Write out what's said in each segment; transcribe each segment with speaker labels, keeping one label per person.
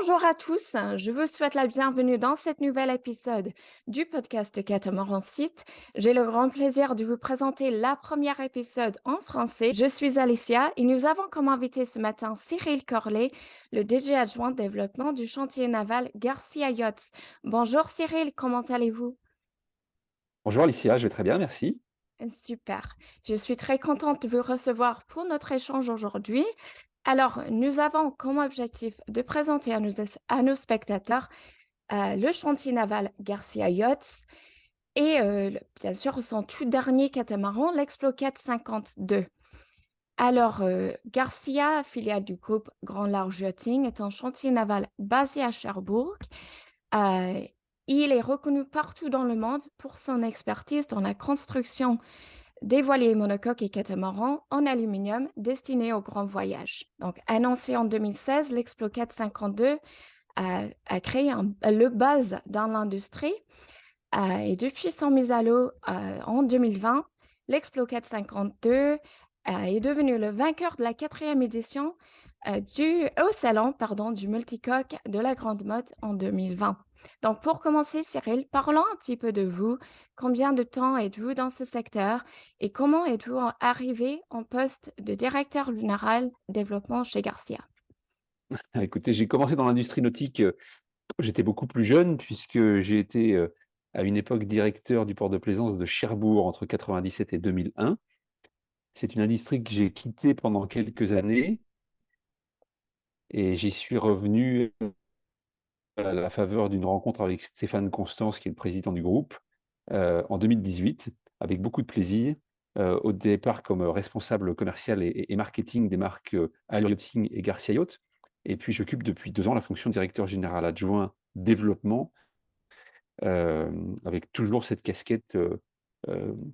Speaker 1: Bonjour à tous, je vous souhaite la bienvenue dans cet nouvel épisode du podcast Catamaran Site. J'ai le grand plaisir de vous présenter la première épisode en français. Je suis Alicia et nous avons comme invité ce matin Cyril Corlet, le DG adjoint de développement du chantier naval Garcia Yachts. Bonjour Cyril, comment allez-vous?
Speaker 2: Bonjour Alicia, je vais très bien, merci.
Speaker 1: Super, je suis très contente de vous recevoir pour notre échange aujourd'hui. Alors, nous avons comme objectif de présenter à nos spectateurs le chantier naval Garcia Yachts et bien sûr son tout dernier catamaran, l'Explo 452. Alors, Garcia, filiale du groupe Grand Large Yachting, est un chantier naval basé à Cherbourg. Euh, il est reconnu partout dans le monde pour son expertise dans la construction des voiliers monocoques et catamarans en aluminium destinés aux grands voyages. Donc, annoncé en 2016, l'Explo 452 a créé le buzz dans l'industrie. Et depuis son mise à l'eau en 2020, l'Explo 452 est devenu le vainqueur de la quatrième édition au salon du multicoque de la Grande Motte en 2020. Donc, pour commencer, Cyril, parlons un petit peu de vous. Combien de temps êtes-vous dans ce secteur et comment êtes-vous arrivé en poste de directeur général développement chez Garcia?
Speaker 2: Écoutez, j'ai commencé dans l'industrie nautique, quand j'étais beaucoup plus jeune puisque j'ai été, à une époque directeur du port de plaisance de Cherbourg entre 97 et 2001. C'est une industrie que j'ai quittée pendant quelques années et j'y suis revenu à la faveur d'une rencontre avec Stéphane Constance, qui est le président du groupe, en 2018, avec beaucoup de plaisir. Au départ comme responsable commercial et marketing des marques Allure Yachting et Garcia Yacht. Et puis j'occupe depuis 2 ans la fonction de directeur général adjoint développement, avec toujours cette casquette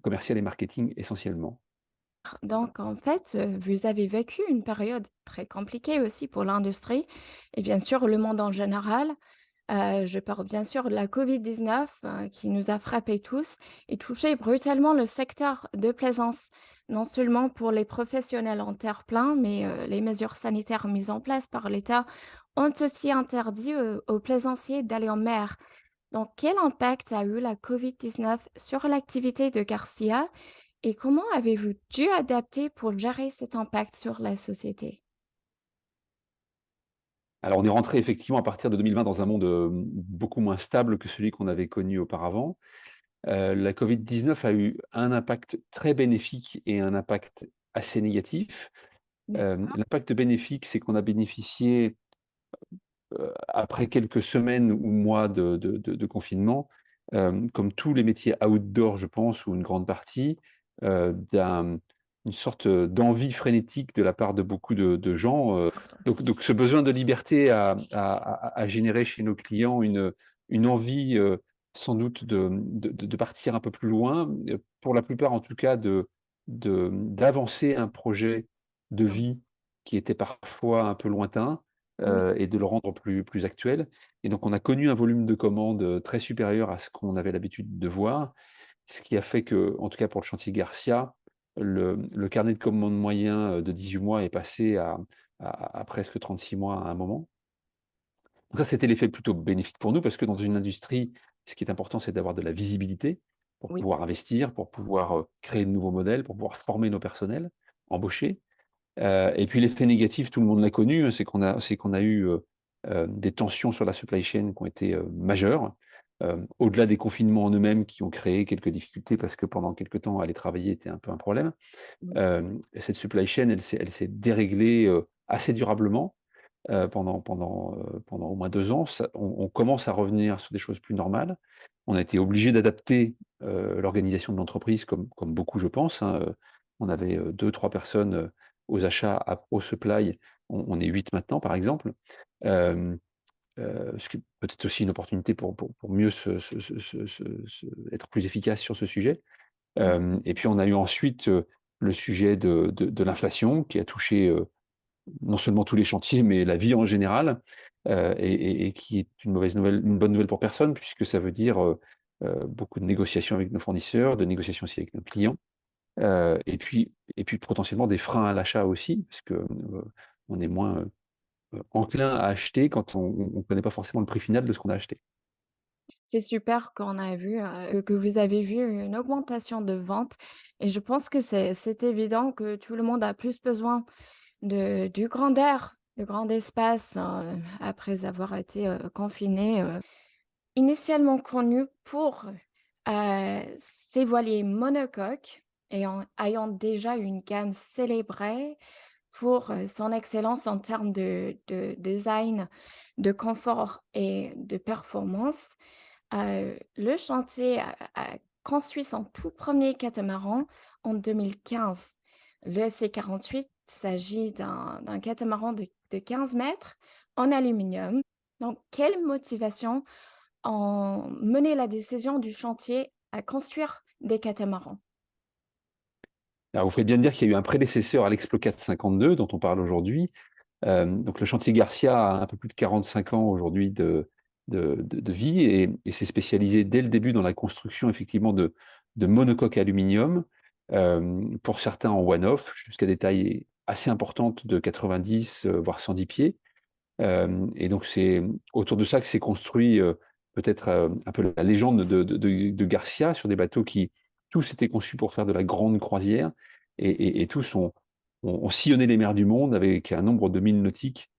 Speaker 2: commerciale et marketing essentiellement.
Speaker 1: Donc, en fait, vous avez vécu une période très compliquée aussi pour l'industrie et bien sûr le monde en général. Je parle bien sûr de la COVID-19 qui nous a frappés tous et touché brutalement le secteur de plaisance, non seulement pour les professionnels en terre-plein, mais les mesures sanitaires mises en place par l'État ont aussi interdit aux plaisanciers d'aller en mer. Donc, quel impact a eu la COVID-19 sur l'activité de Garcia et comment avez-vous dû adapter pour gérer cet impact sur la société?
Speaker 2: Alors on est rentré effectivement à partir de 2020 dans un monde, beaucoup moins stable que celui qu'on avait connu auparavant. La Covid-19 a eu un impact très bénéfique et un impact assez négatif.
Speaker 1: D'accord.
Speaker 2: L'impact bénéfique, c'est qu'on a bénéficié, après quelques semaines ou mois de confinement, comme tous les métiers outdoor, je pense, ou une grande partie, une sorte d'envie frénétique de la part de beaucoup de gens. Donc ce besoin de liberté a généré chez nos clients une envie, sans doute de partir un peu plus loin, pour la plupart en tout cas d'avancer un projet de vie qui était parfois un peu lointain,
Speaker 1: Oui.
Speaker 2: et de le rendre plus actuel. Et donc on a connu un volume de commandes, très supérieur à ce qu'on avait l'habitude de voir. Ce qui a fait que, en tout cas pour le chantier Garcia, le carnet de commandes moyen, de 18 mois est passé à presque 36 mois à un moment. Donc ça, c'était l'effet plutôt bénéfique pour nous parce que dans une industrie, ce qui est important, c'est d'avoir de la visibilité pour
Speaker 1: Oui.
Speaker 2: pouvoir investir, pour pouvoir, créer de nouveaux modèles, pour pouvoir former nos personnels, embaucher. Et puis l'effet négatif, tout le monde l'a connu, hein, c'est qu'on a eu, des tensions sur la supply chain qui ont été, majeures. Au-delà des confinements en eux-mêmes qui ont créé quelques difficultés parce que pendant quelque temps, aller travailler était un peu un problème. Cette supply chain, elle s'est déréglée, assez durablement, pendant au moins 2 ans. On commence à revenir sur des choses plus normales. On a été obligé d'adapter, l'organisation de l'entreprise comme beaucoup, je pense, hein. On avait, 2-3 personnes, aux achats, au supply. On est 8 maintenant, par exemple. Hem, Ce qui est peut-être aussi une opportunité pour mieux être plus efficace sur ce sujet. Et puis on a eu ensuite, le sujet de l'inflation qui a touché, non seulement tous les chantiers, mais la vie en général, et qui est une bonne nouvelle pour personne puisque ça veut dire, beaucoup de négociations avec nos fournisseurs, de négociations aussi avec nos clients, et puis potentiellement des freins à l'achat aussi parce que, on est moins, enclin à acheter quand on connaît pas forcément le prix final de ce qu'on a acheté.
Speaker 1: C'est super qu'on a vu, que vous avez vu une augmentation de ventes et je pense que c'est évident que tout le monde a plus besoin du grand air, de grand espace, après avoir été, confinés, initialement connu pour, ses voiliers monocoques et en ayant déjà une gamme célébrée pour, son excellence en termes de design, de confort et de performance. Le chantier a construit son tout premier catamaran en 2015. Le SC48 s'agit d'un catamaran de 15 mètres en aluminium. Donc, quelle motivation ont mené la décision du chantier à construire des catamarans?
Speaker 2: Alors vous faites bien de dire qu'il y a eu un prédécesseur à l'Explo 452 dont on parle aujourd'hui. Donc le chantier Garcia a un peu plus de 45 ans aujourd'hui de vie et s'est spécialisé dès le début dans la construction effectivement de monocoques aluminium, pour certains en one-off, jusqu'à des tailles assez importantes de 90, voire 110 pieds. Et donc c'est autour de ça que s'est construit, peut-être, un peu la légende de Garcia sur des bateaux qui tous étaient conçus pour faire de la grande croisière et tous ont sillonné les mers du monde avec un nombre de milles nautiques,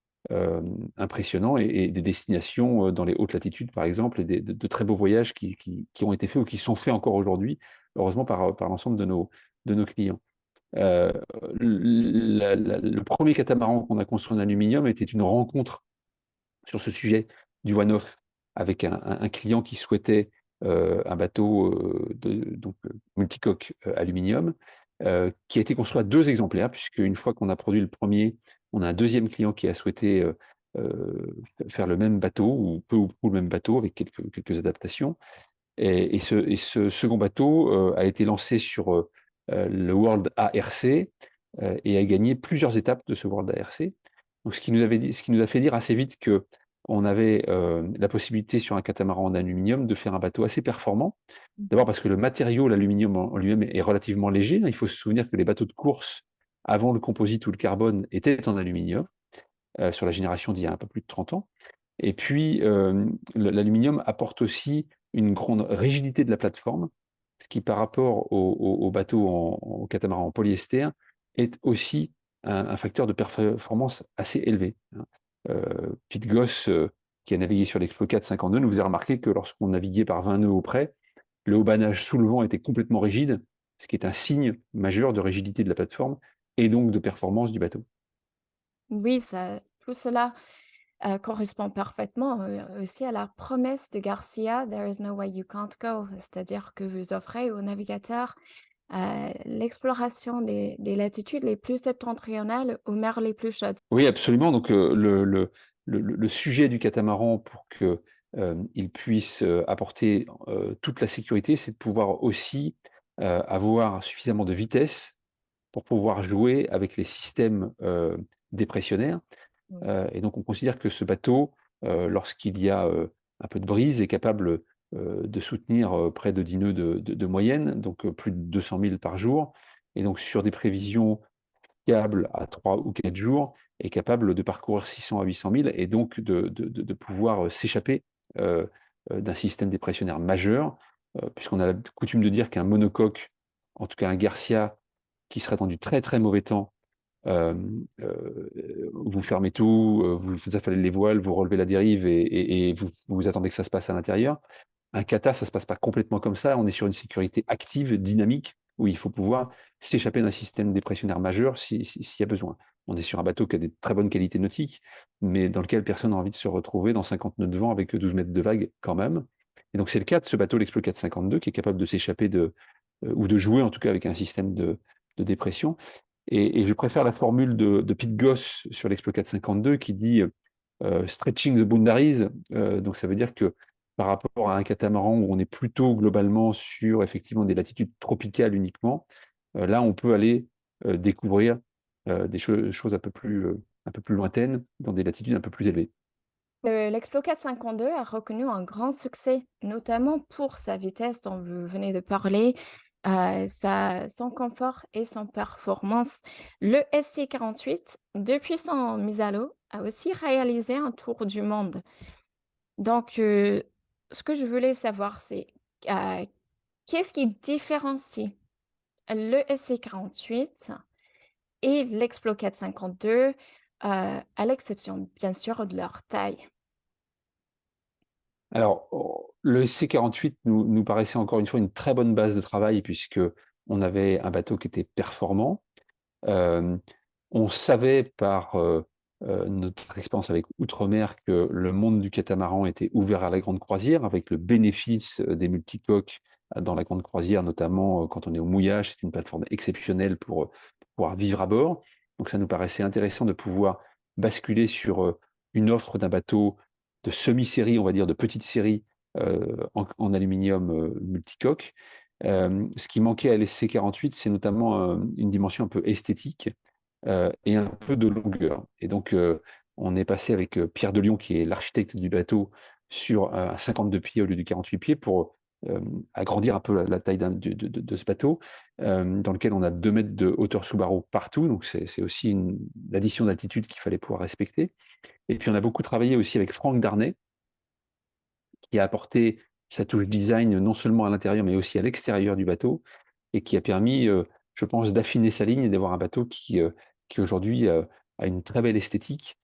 Speaker 2: impressionnant et des destinations, dans les hautes latitudes par exemple et de très beaux voyages qui ont été faits ou qui sont faits encore aujourd'hui, heureusement par l'ensemble de nos clients. Heu, le 1er catamaran qu'on a construit en aluminium était une rencontre sur ce sujet du one-off avec un client qui souhaitait, un bateau, multicoque, aluminium, qui a été construit à 2 exemplaires puisque une fois qu'on a produit le premier, on a un deuxième client qui a souhaité, faire le même bateau ou peu ou prou le même bateau avec quelques adaptations et ce second bateau, a été lancé sur, le World ARC, et a gagné plusieurs étapes de ce World ARC. Donc ce qui nous a fait dire assez vite qu'on avait, la possibilité sur un catamaran en aluminium de faire un bateau assez performant. D'abord
Speaker 1: Mmh.
Speaker 2: parce que le matériau, l'aluminium en lui-même est relativement léger, hein. Il faut se souvenir que les bateaux de course, avant le composite ou le carbone, étaient en aluminium, sur la génération d'il y a un peu plus de 30 ans. Et puis, l'aluminium apporte aussi une grande rigidité de la plateforme, ce qui par rapport aux bateaux au catamaran en polyester est aussi un facteur de performance assez élevé, hein. Pete Goss, qui a navigué sur l'Explo 452, nous faisait remarquer que lorsqu'on naviguait par 20 nœuds au près, le haubannage sous le vent était complètement rigide, ce qui est un signe majeur de rigidité de la plateforme et donc de performance du bateau.
Speaker 1: Oui, ça tout cela, correspond parfaitement, aussi à la promesse de Garcia: «There is no way you can't go», c'est-à-dire que vous offrez aux navigateurs, l'exploration des latitudes les plus septentrionales aux mers les plus chaudes.
Speaker 2: Oui, absolument. Donc, le sujet du catamaran pour que, il puisse, apporter, toute la sécurité, c'est de pouvoir aussi, avoir suffisamment de vitesse pour pouvoir jouer avec les systèmes, dépressionnaires.
Speaker 1: Mmh.
Speaker 2: Et donc on considère que ce bateau, lorsqu'il y a, un peu de brise, est capable, de soutenir, près de 10 nœuds de moyenne, donc, plus de 200 milles par jour et donc sur des prévisions fiable à 3 ou 4 jours est capable de parcourir 600 à 800 milles et donc de pouvoir, s'échapper, heu d'un système dépressionnaire majeur, puisqu'on a la coutume de dire qu'un monocoque, en tout cas un Garcia, qui serait dans du très, très mauvais temps, vous fermez tout, vous affalez les voiles, vous relevez la dérive et vous attendez que ça se passe à l'intérieur. Un kata, ça se passe pas complètement comme ça. On est sur une sécurité active, dynamique, où il faut pouvoir s'échapper d'un système dépressionnaire majeur s'il y a besoin. On est sur un bateau qui a des très bonnes qualités nautiques, mais dans lequel personne n'a envie de se retrouver dans 50 nœuds de vent avec 12 mètres de vague quand même. Et donc c'est le cas de ce bateau, l'Explo 452, qui est capable de s'échapper ou de jouer en tout cas avec un système de dépression. Et je préfère la formule de Pete Goss sur l'Explo 452 qui dit stretching the boundaries. Donc ça veut dire que par rapport à un catamaran où on est plutôt globalement sur effectivement des latitudes tropicales uniquement, là on peut aller découvrir des choses un peu plus lointaines dans des latitudes un peu plus élevées.
Speaker 1: L'Explo 452 a reconnu un grand succès, notamment pour sa vitesse dont vous venez de parler son confort et son performance. Le SC48, depuis son mise à l'eau, a aussi réalisé un tour du monde. Donc, ce que je voulais savoir, c'est, heu, qu'est-ce qui différencie le SC48 et l'Explo 452, à l'exception, bien sûr, de leur taille?
Speaker 2: Alors, le SC48 nous paraissait encore une fois une très bonne base de travail puisque on avait un bateau qui était performant. Hem, on savait par, notre expérience avec Outremer que le monde du catamaran était ouvert à la grande croisière avec le bénéfice, des multicoques, dans la grande croisière, notamment, quand on est au mouillage. C'est une plateforme exceptionnelle pour pouvoir vivre à bord. Donc ça nous paraissait intéressant de pouvoir basculer sur, une offre d'un bateau de semi-série, on va dire, de petite série, en aluminium, multicoque. Ce qui manquait à l'SC48, c'est notamment, une dimension un peu esthétique, et un peu de longueur. Et donc, on est passé avec, Pierre Delion, qui est l'architecte du bateau, sur un 52 pieds au lieu du 48 pieds pour, agrandir un peu la taille de ce bateau, dans lequel on a 2 mètres de hauteur sous barreau partout. Donc c'est aussi une addition d'altitude qu'il fallait pouvoir respecter. Et puis on a beaucoup travaillé aussi avec Franck Darnay, qui a apporté sa touche design non seulement à l'intérieur, mais aussi à l'extérieur du bateau et qui a permis, je pense, d'affiner sa ligne et d'avoir un bateau qui aujourd'hui, a une très belle esthétique,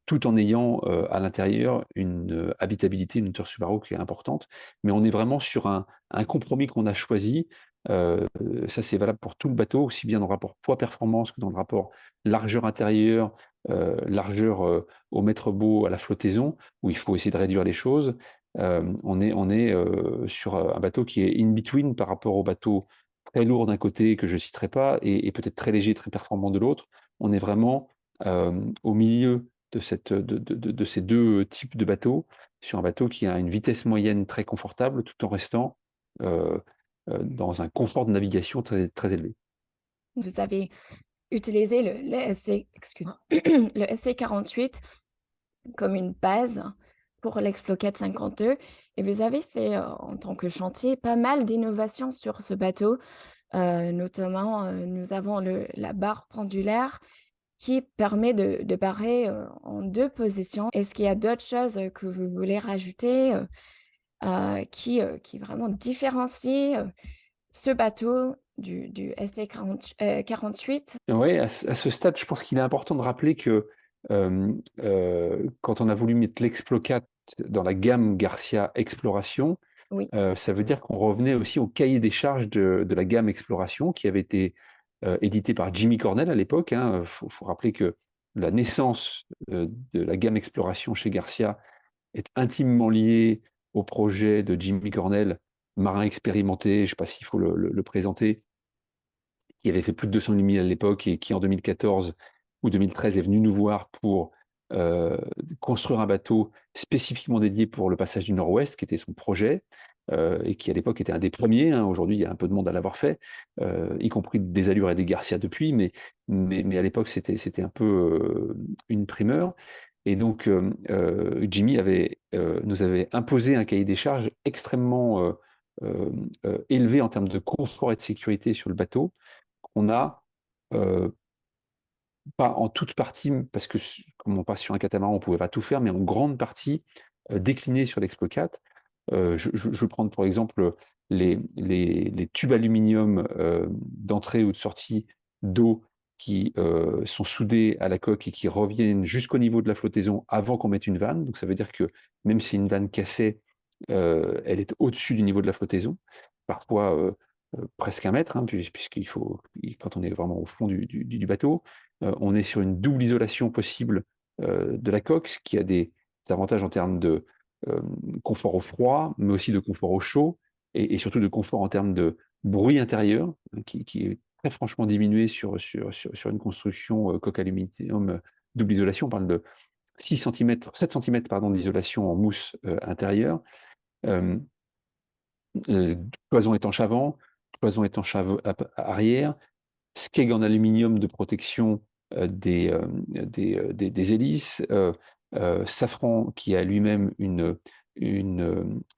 Speaker 2: tout en ayant, à l'intérieur une, habitabilité, une hauteur Subaru qui est importante. Mais on est vraiment sur un compromis qu'on a choisi, ça c'est valable pour tout le bateau, aussi bien dans le rapport poids-performance que dans le rapport largeur intérieure, largeur, au mètre beau, à la flottaison, où il faut essayer de réduire les choses. On est, sur, un bateau qui est in between par rapport au bateau très lourd d'un côté que je citerai pas et peut-être très léger, très performant de l'autre. On est vraiment, au milieu de ces 2 types de bateaux, sur un bateau qui a une vitesse moyenne très confortable tout en restant, heu dans un confort de navigation très très élevé.
Speaker 1: Vous avez utilisé le SC excuse-moi, le SC48 comme une base pour l'Explo 452 et vous avez fait, en tant que chantier, pas mal d'innovations sur ce bateau. Notamment, nous avons la barre pendulaire qui permet de barrer, en 2 positions. Est-ce qu'il y a d'autres choses, que vous voulez rajouter, qui vraiment différencient, ce bateau du SC 48?
Speaker 2: Ouais, à ce stade, je pense qu'il est important de rappeler que, quand on a voulu mettre l'Explo 4 dans la gamme Garcia Exploration,
Speaker 1: Oui,
Speaker 2: ça veut dire qu'on revenait aussi au cahier des charges de la gamme Exploration qui avait été, édité par Jimmy Cornell à l'époque, hein. Faut rappeler que la naissance, de la gamme Exploration chez Garcia est intimement liée au projet de Jimmy Cornell, marin expérimenté, je ne sais pas s'il faut le présenter, qui avait fait plus de 200 000 milles à l'époque et qui en 2014 ou 2013 est venu nous voir pour, heu, construire un bateau spécifiquement dédié pour le passage du Nord-Ouest, qui était son projet, et qui à l'époque était un des premiers, hein. Aujourd'hui, il y a un peu de monde à l'avoir fait, y compris des Allures et des Garcia depuis, mais à l'époque, c'était un peu, une primeur et donc, Jimmy nous avait imposé un cahier des charges extrêmement, élevé en termes de confort et de sécurité sur le bateau, qu'on a, heu, pas en toute partie, parce que comme on passe sur un catamaran, on pouvait pas tout faire, mais en grande partie, décliné sur l'Explo 4. Je vais prendre pour exemple, les tubes aluminium, d'entrée ou de sortie d'eau qui, sont soudés à la coque et qui reviennent jusqu'au niveau de la flottaison avant qu'on mette une vanne. Donc ça veut dire que même si une vanne cassait, elle est au-dessus du niveau de la flottaison. Parfois, presque 1 mètre, hein, puisqu'il faut quand on est vraiment au fond du bateau. On est sur une double isolation possible, de la coque, ce qui a des avantages en termes de, confort au froid, mais aussi de confort au chaud et surtout de confort en termes de bruit intérieur, qui est très franchement diminué sur une construction, coque aluminium, double isolation. On parle de 6 centimètres, 7 centimètres pardon, d'isolation en mousse, intérieure. Hem, Cloison étanche avant, cloison étanche arrière, skeg en aluminium de protection, des hélices, Safran qui a lui-même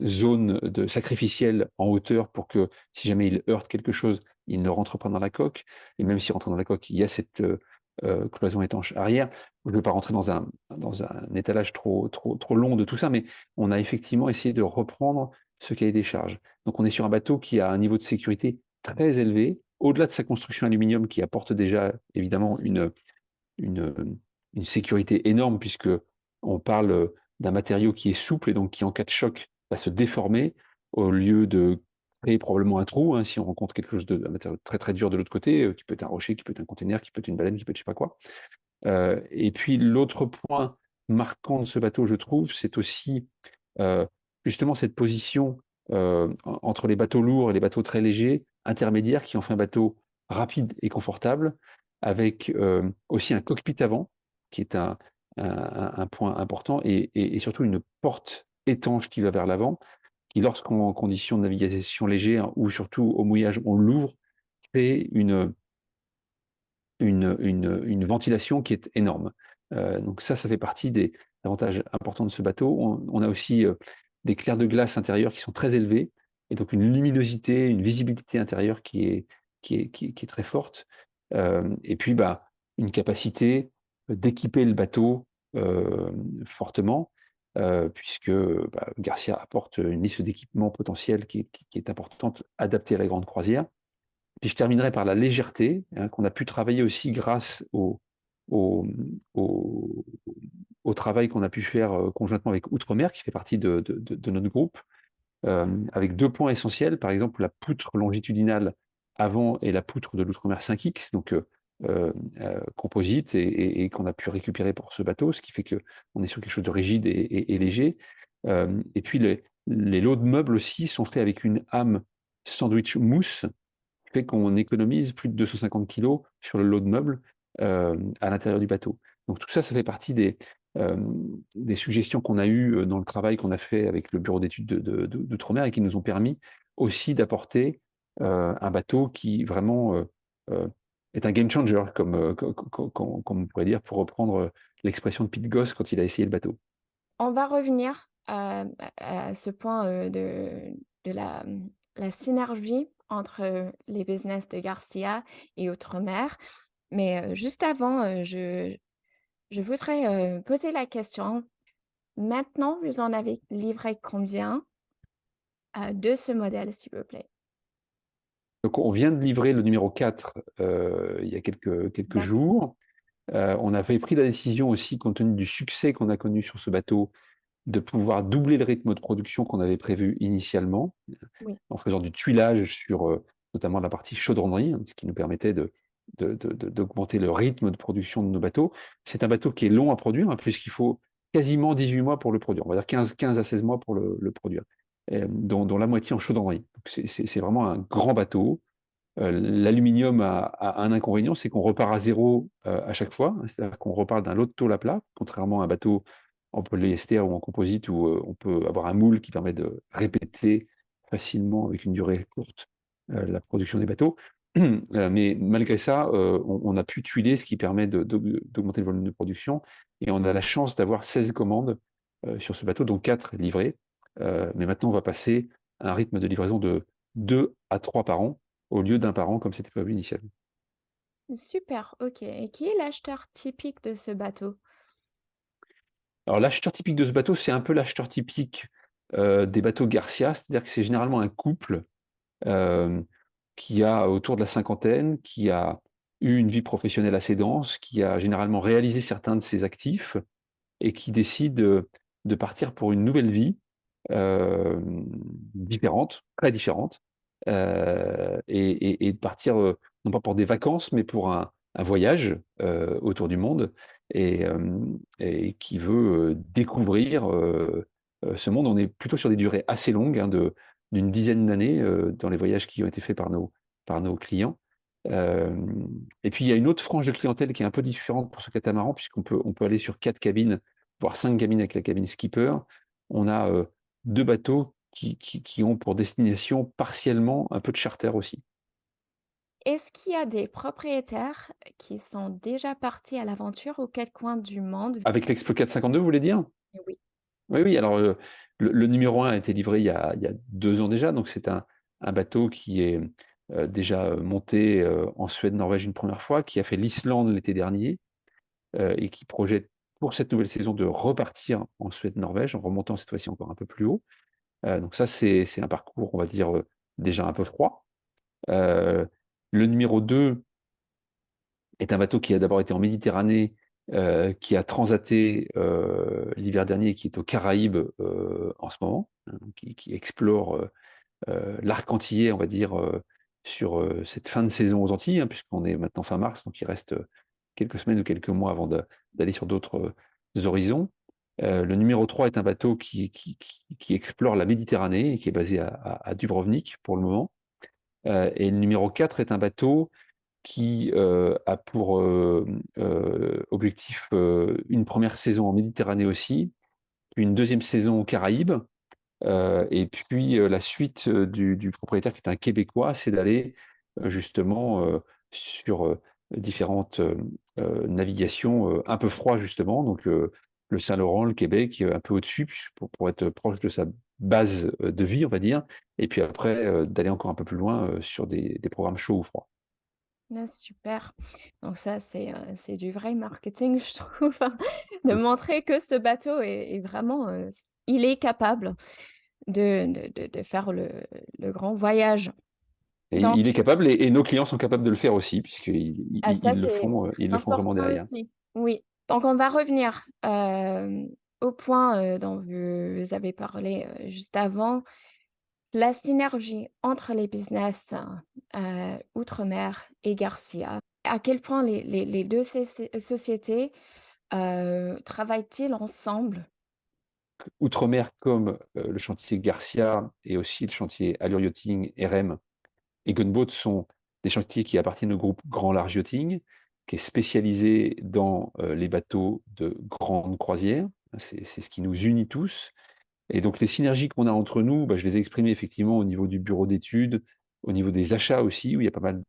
Speaker 2: zone sacrificielle en hauteur pour que si jamais il heurte quelque chose, il ne rentre pas dans la coque. Et même s'il rentre dans la coque, il y a cette cloison étanche arrière. Je ne veux pas rentrer dans un étalage trop long de tout ça, mais on a effectivement essayé de reprendre ce cahier des charges. Donc on est sur un bateau qui a un niveau de sécurité très élevé, au-delà de sa construction aluminium qui apporte déjà évidemment une, une sécurité énorme, puisque on parle d'un matériau qui est souple et donc qui, en cas de choc, va se déformer au lieu de créer probablement un trou, hein, si on rencontre quelque chose un matériau très très dur de l'autre côté, qui peut être un rocher, qui peut être un container, qui peut être une baleine, qui peut être je sais pas quoi. Et puis l'autre point marquant de ce bateau, je trouve, c'est aussi euh, justement cette position entre les bateaux lourds et les bateaux très légers, intermédiaires, qui en fait un bateau rapide et confortable, avec aussi un cockpit avant, qui est un point important, et surtout une porte étanche qui va vers l'avant, qui, lorsqu'on est en condition de navigation légère ou surtout au mouillage, on l'ouvre, crée une ventilation qui est énorme. Donc ça fait partie des avantages importants de ce bateau. On a aussi des clairs de glace intérieurs qui sont très élevés, et donc une luminosité, une visibilité intérieure qui est très forte. Et puis, bah, une capacité d'équiper le bateau fortement, puisque bah, Garcia apporte une liste d'équipements potentiels qui est importante, adaptée à la grande croisière. Puis je terminerai par la légèreté, hein, qu'on a pu travailler aussi grâce au, au- au travail qu'on a pu faire conjointement avec Outremer, qui fait partie de notre groupe, avec deux points essentiels. Par exemple, la poutre longitudinale avant et la poutre de l'Outremer 5X, donc composite, et qu'on a pu récupérer pour ce bateau, ce qui fait qu'on est sur quelque chose de rigide et léger. Et puis les lots de meubles aussi sont faits avec une âme sandwich mousse, fait qu'on économise plus de 250 kilos sur le lot de meubles à l'intérieur du bateau. Donc tout ça, ça fait partie euh, des suggestions qu'on a eues dans le travail qu'on a fait avec le bureau d'études d'Outre-mer, et qui nous ont permis aussi d'apporter un bateau qui vraiment euh, est un game changer, comme on pourrait dire, pour reprendre l'expression de Pete Goss quand il a essayé le bateau.
Speaker 1: On va revenir à ce point de la synergie entre les business de Garcia et Outre-mer. Mais juste avant, je voudrais poser la question. Maintenant, vous en avez livré combien de ce modèle, s'il vous plaît?
Speaker 2: Donc on vient de livrer le numéro 4 il y a quelques
Speaker 1: D'accord.
Speaker 2: jours. On avait pris la décision aussi, compte tenu du succès qu'on a connu sur ce bateau, de pouvoir doubler le rythme de production qu'on avait prévu initialement,
Speaker 1: Oui.
Speaker 2: en faisant du tuilage sur notamment la partie chaudronnerie, hein, ce qui nous permettait d'augmenter le rythme de production de nos bateaux. C'est un bateau qui est long à produire, hein, puisqu'il faut quasiment 18 mois pour le produire. On va dire 15 à 16 mois pour le produire, dont la moitié en chaudronnerie. C'est vraiment un grand bateau. L'aluminium a un inconvénient, c'est qu'on repart à zéro à chaque fois. C'est-à-dire qu'on repart d'un lot de tôle à plat, contrairement à un bateau en polyester ou en composite où on peut avoir un moule qui permet de répéter facilement avec une durée courte la production des bateaux. Mais malgré ça, on a pu tuiler, ce qui permet d'augmenter le volume de production. Et on a la chance d'avoir 16 commandes sur ce bateau, dont 4 livrées. Mais maintenant, on va passer à un rythme de livraison de 2 à 3 par an, au lieu d'un par an comme c'était prévu initialement.
Speaker 1: Super, ok. Et qui est l'acheteur typique de ce bateau?
Speaker 2: Alors l'acheteur typique de ce bateau, c'est un peu l'acheteur typique des bateaux Garcia, c'est-à-dire que c'est généralement un couple euh, qui a autour de la cinquantaine, qui a eu une vie professionnelle assez dense, qui a généralement réalisé certains de ses actifs, et qui décide de partir pour une nouvelle vie euh, différente, très différente, et de partir non pas pour des vacances, mais pour un voyage autour du monde, et, euh, et qui veut découvrir ce monde. On est plutôt sur des durées assez longues, hein, d'une dizaine d'années dans les voyages qui ont été faits par nos clients. Euh, et puis il y a une autre frange de clientèle qui est un peu différente pour ce catamaran, on peut aller sur 4 cabines, voire 5 cabines avec la cabine skipper. On a deux bateaux qui ont pour destination partiellement un peu de charter aussi.
Speaker 1: Est-ce qu'il y a des propriétaires qui sont déjà partis à l'aventure aux quatre coins du monde?
Speaker 2: Avec l'Expo 452, vous voulez dire?
Speaker 1: Oui.
Speaker 2: Oui, oui. Alors, le numéro 1 a été livré il y a 2 ans déjà, donc c'est un bateau qui est, déjà, monté, en Suède, Norvège une première fois, qui a fait l'Islande l'été dernier, et qui projette pour cette nouvelle saison de repartir en Suède, Norvège, en remontant cette fois-ci encore un peu plus haut. Donc ça, c'est un parcours, on va dire, déjà un peu froid. Heu, le numéro 2 est un bateau qui a d'abord été en Méditerranée, qui a transaté, l'hiver dernier et qui est aux Caraïbes, en ce moment, hein, qui explore, l'arc antillais, on va dire, sur, cette fin de saison aux Antilles, hein, puisqu'on est maintenant fin mars, donc il reste, quelques semaines ou quelques mois avant d'aller sur d'autres, horizons. Le numéro 3 est un bateau qui explore la Méditerranée et qui est basé à Dubrovnik pour le moment. Et le numéro 4 est un bateau qui, a pour, objectif, une première saison en Méditerranée aussi, puis une deuxième saison aux Caraïbes. Et puis, la suite, du propriétaire qui est un Québécois, c'est d'aller, justement, sur, différentes, navigations, un peu froid justement, donc le Saint-Laurent, le Québec, un peu au-dessus puis pour être proche de sa base, de vie, on va dire, et puis après, d'aller encore un peu plus loin, sur des programmes chauds ou froids.
Speaker 1: Ah super. Donc ça, c'est du vrai marketing, je trouve, hein, de montrer que ce bateau est vraiment, il est capable de faire le grand voyage.
Speaker 2: Et
Speaker 1: Donc
Speaker 2: il est capable et nos clients sont capables de le faire aussi puisqu'ils
Speaker 1: ah ça,
Speaker 2: ils
Speaker 1: c'est
Speaker 2: le font vraiment
Speaker 1: important
Speaker 2: derrière.
Speaker 1: aussi. Oui. Donc on va revenir, au point, dont vous avez parlé, juste avant, la synergie entre les business, outre-mer et Garcia. À quel point les 2 sociétés, travaillent-ils ensemble?
Speaker 2: Outre-mer comme, le chantier Garcia et aussi le chantier Allure Yachting, RM et Gunboat sont des chantiers qui appartiennent au groupe Grand Large Yachting, qui est spécialisé dans, les bateaux de grande croisière. C'est ce qui nous unit tous et donc les synergies qu'on a entre nous, bah, je les ai exprimées effectivement au niveau du bureau d'études, au niveau des achats aussi, où il y a pas mal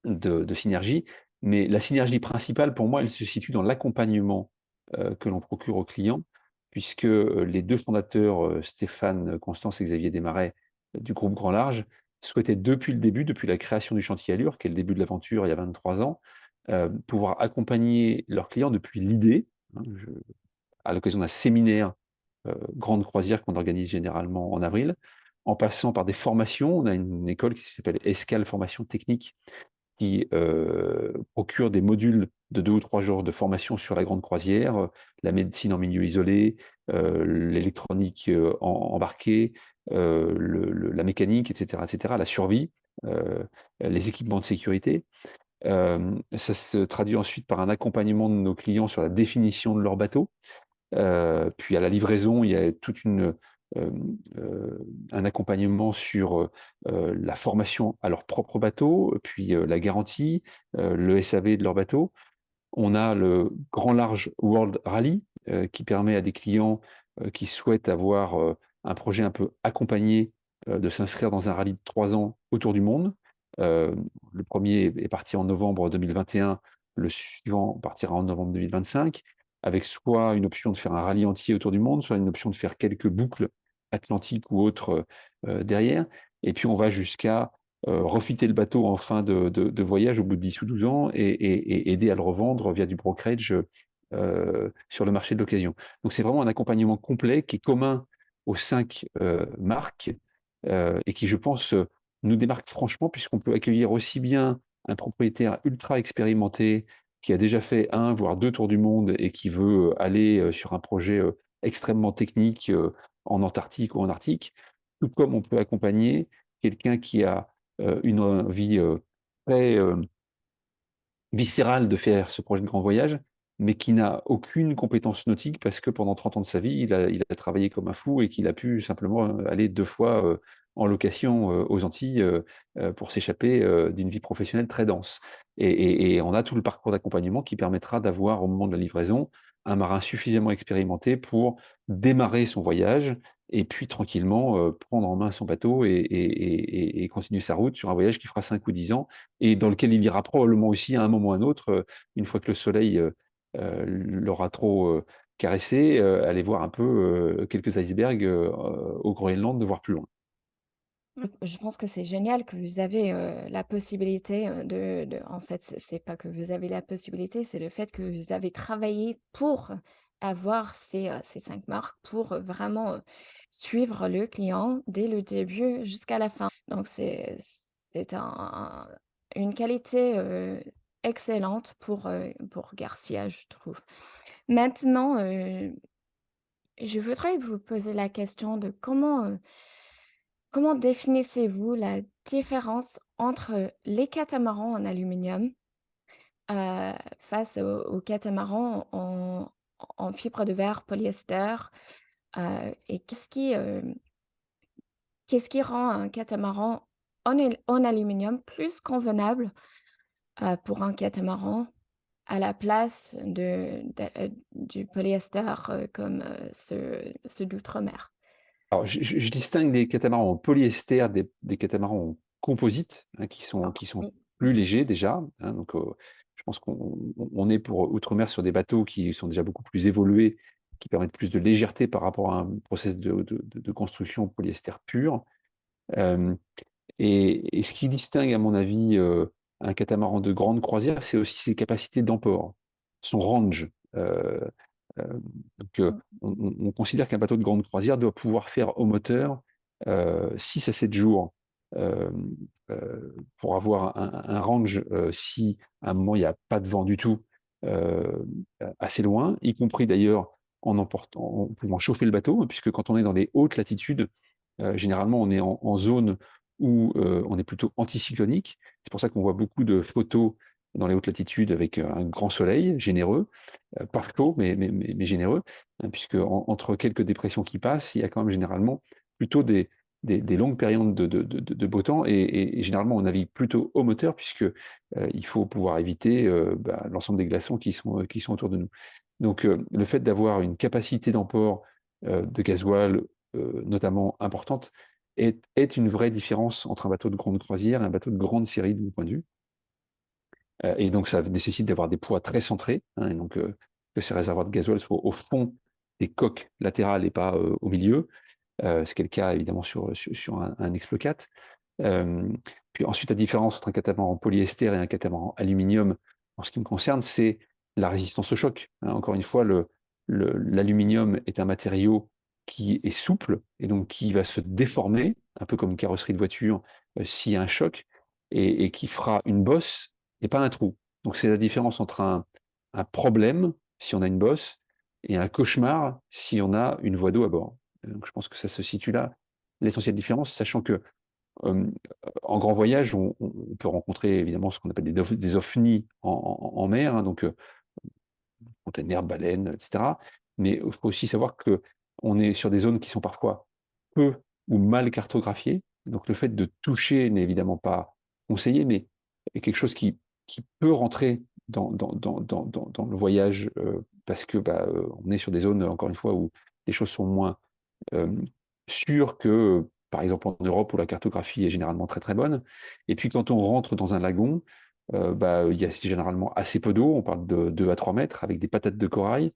Speaker 2: de synergies. Mais la synergie principale pour moi, elle se situe dans l'accompagnement, que l'on procure aux clients, puisque, les 2 fondateurs, Stéphane Constance et Xavier Desmarais, du groupe Grand Large, souhaitaient depuis le début, depuis la création du chantier Allure, qui est le début de l'aventure il y a 23 ans, pouvoir accompagner leurs clients depuis l'idée, hein, à l'occasion d'un séminaire, grande croisière qu'on organise généralement en avril, en passant par des formations. On a une école qui s'appelle Escale Formation Technique qui, procure des modules de 2 ou 3 jours de formation sur la grande croisière, la médecine en milieu isolé, l'électronique, embarquée, la mécanique et cetera, la survie, les équipements de sécurité. Ça se traduit ensuite par un accompagnement de nos clients sur la définition de leur bateau. Puis à la livraison, il y a toute un accompagnement sur, la formation à leur propre bateau, puis, la garantie, le SAV de leur bateau. On a le Grand Large World Rally, qui permet à des clients, qui souhaitent avoir, un projet un peu accompagné, de s'inscrire dans un rallye de 3 ans autour du monde. Heu, le premier est parti en novembre 2021, le suivant partira en novembre 2025, avec soit une option de faire un rallye entier autour du monde, soit une option de faire quelques boucles atlantiques ou autres, derrière. Et puis on va jusqu'à refiter le bateau en fin de voyage au bout de 10 ou 12 ans et aider à le revendre via du brokerage, sur le marché de l'occasion. Donc c'est vraiment un accompagnement complet qui est commun aux 5 marques, et qui je pense, nous démarque franchement puisqu'on peut accueillir aussi bien un propriétaire ultra expérimenté qui a déjà fait un voire 2 tours du monde et qui veut, aller, sur un projet, extrêmement technique, en Antarctique ou en Arctique. Tout comme on peut accompagner quelqu'un qui a une envie, très, viscérale de faire ce projet de grand voyage, mais qui n'a aucune compétence nautique parce que pendant 30 ans de sa vie, il a travaillé comme un fou et qu'il a pu simplement, aller 2 fois, en location, aux Antilles, pour s'échapper, d'une vie professionnelle très dense. Et on a tout le parcours d'accompagnement qui permettra d'avoir, au moment de la livraison, un marin suffisamment expérimenté pour démarrer son voyage et puis tranquillement, prendre en main son bateau et continuer sa route sur un voyage qui fera 5 ou 10 ans et dans lequel il ira probablement aussi à un moment ou à un autre, une fois que le soleil, l'aura trop, caresser, aller voir un peu, quelques icebergs, au Groenland, de voir plus loin.
Speaker 1: Je pense que c'est génial que vous avez, la possibilité, de en fait, c'est pas que vous avez la possibilité, c'est le fait que vous avez travaillé pour avoir ces 5 marques, pour, vraiment, suivre le client dès le début jusqu'à la fin. Donc c'est une qualité, excellente pour Garcia, je trouve. Maintenant, je voudrais vous poser la question de comment définissez-vous la différence entre les catamarans en aluminium, face aux catamarans en fibre de verre, polyester? Et qu'est-ce qui rend un catamaran en aluminium plus convenable, pour un catamaran à la place du polyester, comme, ceux d'outre-mer?
Speaker 2: Alors je distingue les catamarans en polyester des catamarans en composite, hein, qui sont
Speaker 1: Mmh.
Speaker 2: plus légers déjà, hein, donc je pense qu'on est pour outre-mer sur des bateaux qui sont déjà beaucoup plus évolués, qui permettent plus de légèreté par rapport à un process de construction polyester pur. Hem et ce qui distingue à mon avis, un catamaran de grande croisière, c'est aussi ses capacités d'emport, son range. Hem, donc on considère qu'un bateau de grande croisière doit pouvoir faire au moteur, 6 à 7 jours, hem, pour avoir un range, si à un moment il y a pas de vent du tout, assez loin, y compris d'ailleurs en pouvant chauffer le bateau, puisque quand on est dans les hautes latitudes, généralement on est en zone où, on est plutôt anticyclonique. C'est pour ça qu'on voit beaucoup de photos dans les hautes latitudes avec, un grand soleil généreux, pas chaud, mais généreux, hein, puisque entre quelques dépressions qui passent, il y a quand même généralement plutôt des longues périodes de beau temps et généralement on navigue plutôt au moteur puisque, il faut pouvoir éviter, l'ensemble des glaçons qui sont autour de nous. Donc, le fait d'avoir une capacité d'emport, de gasoil, notamment importante est une vraie différence entre un bateau de grande croisière et un bateau de grande série de mon point de vue. Et donc ça nécessite d'avoir des poids très centrés, hein, et donc que ces réservoirs de gasoil soient au fond des coques latérales et pas, au milieu. Ce qui est le cas évidemment sur un Explocat. Hem, Puis ensuite la différence entre un catamaran en polyester et un catamaran aluminium, en ce qui me concerne, c'est la résistance au choc, hein. Encore une fois, l'aluminium est un matériau qui est souple et donc qui va se déformer, un peu comme une carrosserie de voiture, s'il y a un choc et qui fera une bosse et pas un trou. Donc c'est la différence entre un problème, si on a une bosse, et un cauchemar si on a une voie d'eau à bord. Donc je pense que ça se situe là, l'essentielle différence, sachant que, hem, en grand voyage, on peut rencontrer évidemment ce qu'on appelle des ovnis en mer, hein, donc containers, baleines, et cetera. Mais il faut aussi savoir qu'on est sur des zones qui sont parfois peu ou mal cartographiées. Donc le fait de toucher n'est évidemment pas conseillé, mais est quelque chose qui peut rentrer dans le voyage, parce que, on est sur des zones, encore une fois, où les choses sont moins, hem, sûres que, par exemple, en Europe où la cartographie est généralement très, très bonne. Et puis quand on rentre dans un lagon, il y a généralement assez peu d'eau, on parle de 2 à 3 mètres avec des patates de corail.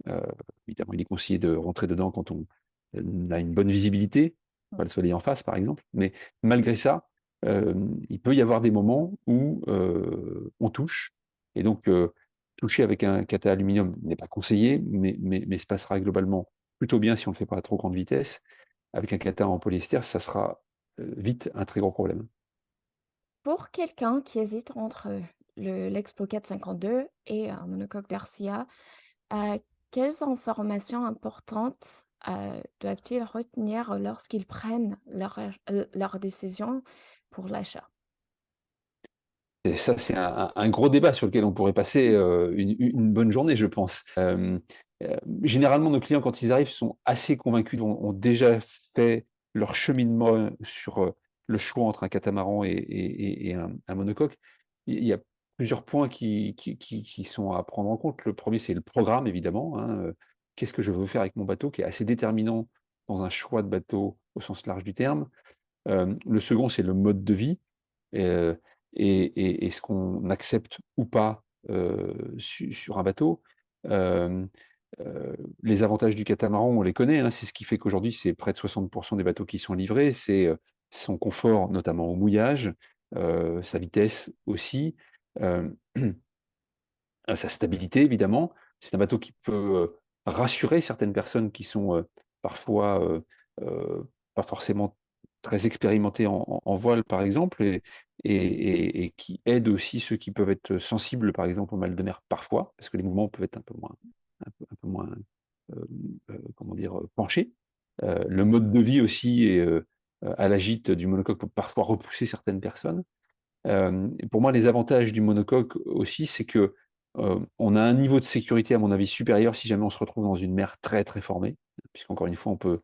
Speaker 2: Heu, Évidemment, il est conseillé de rentrer dedans quand on a une bonne visibilité, pas le soleil en face par exemple, mais malgré ça, il peut y avoir des moments où, on touche et donc toucher avec un cata aluminium n'est pas conseillé, mais se passera globalement plutôt bien si on ne le fait pas à trop grande vitesse. Avec un cata en polyester, ça sera, vite un très gros problème.
Speaker 1: Pour quelqu'un qui hésite entre l'Expo 452 et un monocoque Garcia, heu, quelles informations importantes, doivent-ils retenir lorsqu'ils prennent leur décision pour l'achat?
Speaker 2: Et ça, c'est un gros débat sur lequel on pourrait passer, une bonne journée, je pense. Généralement, nos clients, quand ils arrivent, sont assez convaincus, ont déjà fait leur cheminement sur, le choix entre un catamaran et un monocoque. Il y a plusieurs points qui sont à prendre en compte. Le premier, c'est le programme évidemment, hein, qu'est-ce que je veux faire avec mon bateau? Qui est assez déterminant dans un choix de bateau au sens large du terme. Le second, c'est le mode de vie. Heu et ce qu'on accepte ou pas, sur un bateau. Hem Les avantages du catamaran, on les connaît, hein, c'est ce qui fait qu'aujourd'hui, c'est près de 60 des bateaux qui sont livrés. C'est, son confort, notamment au mouillage, sa vitesse aussi, hem, sa stabilité évidemment. C'est un bateau qui peut, rassurer certaines personnes qui sont, parfois, pas forcément très expérimentées en voile, par exemple, et qui aide aussi ceux qui peuvent être sensibles, par exemple, au mal de mer parfois, parce que les mouvements peuvent être un peu moins comment dire? Penché. Le mode de vie aussi et à la gîte du monocoque peut parfois repousser certaines personnes. Et pour moi, les avantages du monocoque aussi, c'est que, on a un niveau de sécurité, à mon avis, supérieur si jamais on se retrouve dans une mer très, très formée, puisqu'encore une fois, on peut,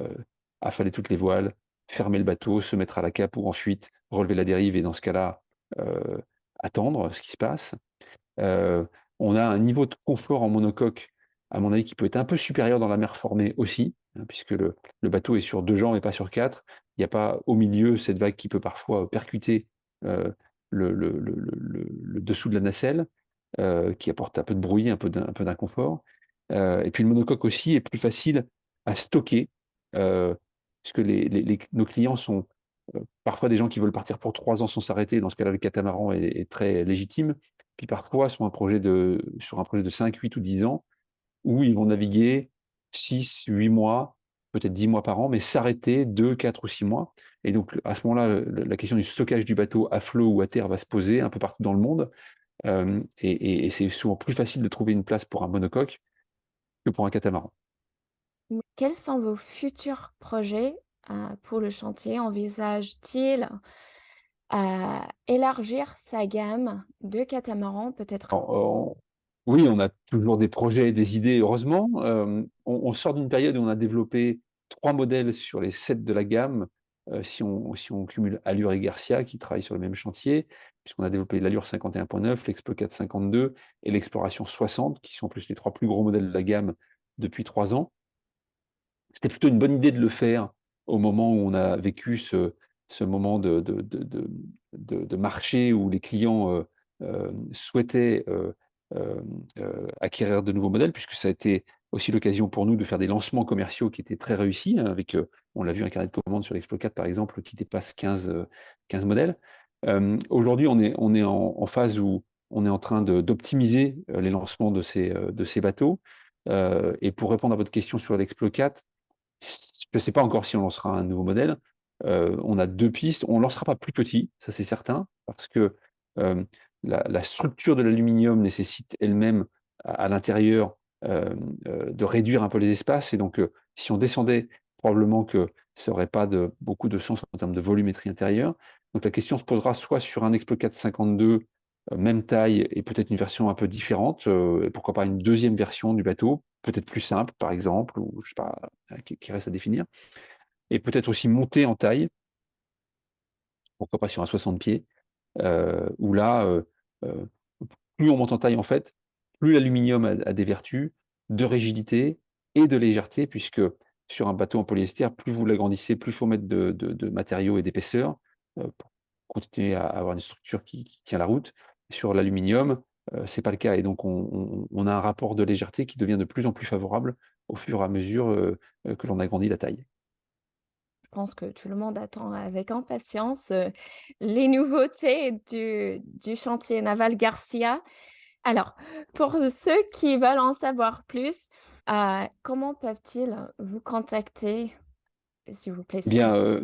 Speaker 2: heu, affaler toutes les voiles, fermer le bateau, se mettre à la cape ou ensuite relever la dérive et dans ce cas-là, heu, attendre ce qui se passe. Heu, on a un niveau de confort en monocoque, à mon avis, qui peut être un peu supérieur dans la mer formée aussi, hein, puisque le bateau est sur 2 jambes et pas sur 4. Il n'y a pas au milieu cette vague qui peut parfois percuter, heu, le dessous de la nacelle, qui apporte un peu de bruit, un peu d'inconfort. Et puis le monocoque aussi est plus facile à stocker, heu, puisque nos clients sont, parfois des gens qui veulent partir pour 3 ans sans s'arrêter. Dans ce cas-là, le catamaran est très légitime. Puis parfois sur un projet de 5, 8 ou 10 ans, où ils vont naviguer 6, 8 mois, peut-être 10 mois par an, mais s'arrêter 2, 4 ou 6 mois. Et donc à ce moment-là, la question du stockage du bateau à flot ou à terre va se poser un peu partout dans le monde. Et c'est souvent plus facile de trouver une place pour un monocoque que pour un catamaran.
Speaker 1: Mais quels sont vos futurs projets, pour le chantier? Envisage-t-il, élargir sa gamme de catamarans peut-être?
Speaker 2: Alors, oui, on a toujours des projets et des idées, heureusement. On sort d'une période où on a développé 3 modèles sur les 7 de la gamme, si on cumule Allure et Garcia qui travaillent sur le même chantier, puisqu'on a développé l'Allure 51.9, l'Explo 4 52 et l'Exploration 60, qui sont en plus les 3 plus gros modèles de la gamme depuis 3 ans. C'était plutôt une bonne idée de le faire au moment où on a vécu ce moment de marché où les clients, souhaitaient, acquérir de nouveaux modèles, puisque ça a été aussi l'occasion pour nous de faire des lancements commerciaux qui étaient très réussis, hein, avec, on l'a vu, un carnet de commandes sur l'Explo 4 par exemple, qui dépasse 15 modèles. Aujourd'hui, on est en phase où on est en train d'optimiser, les lancements de ces bateaux. Et pour répondre à votre question sur l'Explo 4, je ne sais pas encore si on lancera un nouveau modèle. On a 2 pistes. On ne lancera pas plus petit, ça c'est certain, parce que, hem, la structure de l'aluminium nécessite elle-même à l'intérieur, de réduire un peu les espaces et donc, si on descendait, probablement que ça aurait pas beaucoup de sens en termes de volumétrie intérieure. Donc la question se posera soit sur un Explo 452, même taille et peut-être une version un peu différente, et pourquoi pas une deuxième version du bateau, peut-être plus simple par exemple ou je sais pas, qui reste à définir et peut-être aussi monter en taille, pourquoi pas sur un 60 pieds, où là, heu, plus on monte en taille en fait, plus l'aluminium a des vertus de rigidité et de légèreté puisque sur un bateau en polyester, plus vous l'agrandissez, plus il faut mettre de matériaux et d'épaisseur, pour continuer à avoir une structure qui tient la route. Sur l'aluminium, c'est pas le cas et donc on a un rapport de légèreté qui devient de plus en plus favorable au fur et à mesure, que l'on agrandit la taille.
Speaker 1: Je pense que tout le monde attend avec impatience, les nouveautés du chantier naval Garcia. Alors, pour ceux qui veulent en savoir plus, comment peuvent-ils vous contacter, s'il vous plaît?
Speaker 2: Eh bien,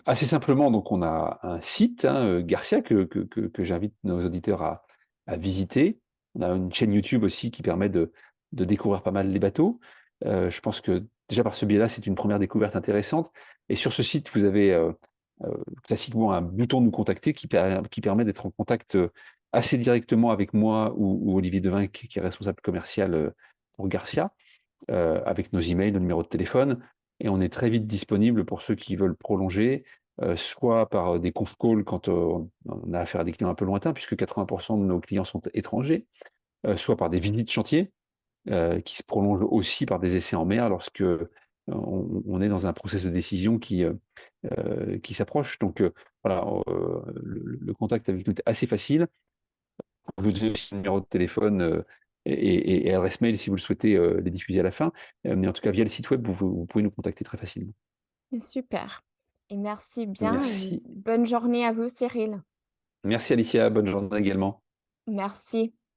Speaker 2: assez simplement, donc on a un site, hein, Garcia que j'invite nos auditeurs à visiter. On a une chaîne YouTube aussi qui permet de découvrir pas mal les bateaux. Je pense que déjà par ce biais-là, c'est une première découverte intéressante et sur ce site, vous avez, classiquement un bouton «Nous contacter» qui permet d'être en contact, assez directement avec moi ou Olivier Devin qui est responsable commercial, pour Garcia, avec nos emails, nos numéros de téléphone et on est très vite disponible pour ceux qui veulent prolonger, soit par, des conf calls quand, on a affaire à des clients un peu lointains puisque 80 de nos clients sont étrangers, soit par des visites chantiers, qui se prolongent aussi par des essais en mer lorsque, on est dans un process de décision qui s'approche donc voilà, le contact avec nous est assez facile. Vous donner aussi le numéro de téléphone, et adresse mail si vous le souhaitez, les diffuser à la fin. Mais en tout cas, via le site web, vous pouvez nous contacter très facilement.
Speaker 1: Super et merci bien et
Speaker 2: Merci.
Speaker 1: bonne journée à vous Cyril.
Speaker 2: Merci Alicia, bonne journée également.
Speaker 1: Merci.